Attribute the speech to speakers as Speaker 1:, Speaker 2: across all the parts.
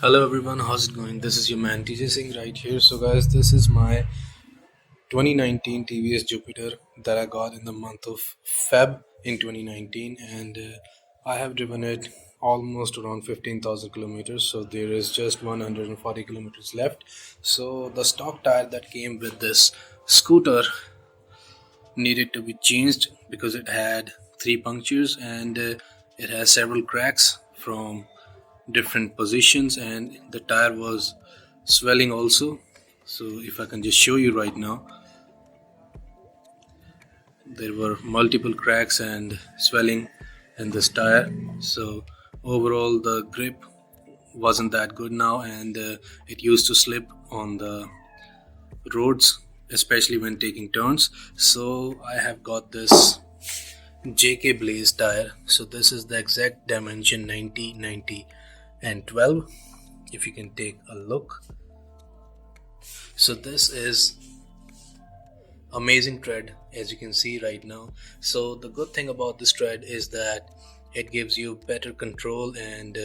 Speaker 1: Hello everyone, how's it going? This is your man TJ Singh right here. So guys, this is my 2019 TVS Jupiter that I got in the month of Feb in 2019, and I have driven it almost around 15,000 kilometers. So there is just 140 kilometers left. So the stock tire that came with this scooter needed to be changed because it had three punctures, and it has several cracks from different positions, and the tire was swelling also. So if I can just show you right now, there were multiple cracks and swelling in this tire. So overall the grip wasn't that good now, and it used to slip on the roads, especially when taking turns. So I have got this JK Blaze tire. So this is the exact dimension 90, 90 and 12. If you can take a look, so this is amazing tread, as you can see right now. So the good thing about this tread is that it gives you better control and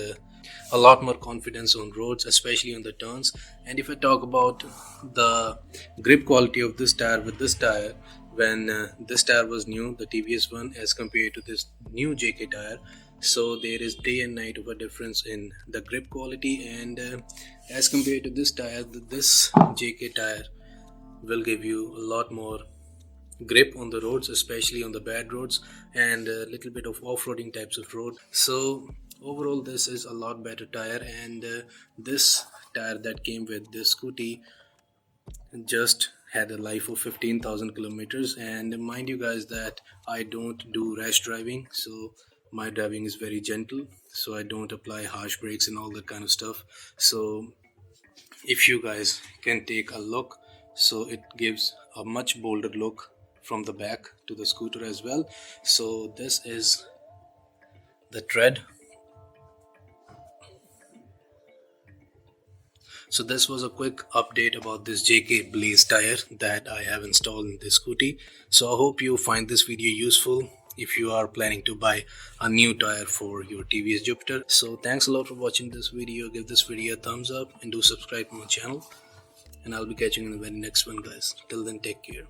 Speaker 1: a lot more confidence on roads, especially on the turns. And if I talk about the grip quality of this tire with this tire, when this tire was new, the TVS one, as compared to this new JK tire, so there is day and night of a difference in the grip quality. And as compared to this tire, this JK tire will give you a lot more grip on the roads, especially on the bad roads and a little bit of off-roading types of road. So overall this is a lot better tire, and this tire that came with this scooty just had a life of 15,000 kilometers. And mind you guys that I don't do rash driving, so my driving is very gentle, so I don't apply harsh brakes and all that kind of stuff. So if you guys can take a look, so it gives a much bolder look from the back to the scooter as well. So this is the tread. So this was a quick update about this JK Blaze tire that I have installed in this scooty. So I hope you find this video useful if you are planning to buy a new tire for your TVS Jupiter. So thanks a lot for watching this video. Give this video a thumbs up and do subscribe to my channel, and I'll be catching you in the very next one, guys. Till then, take care.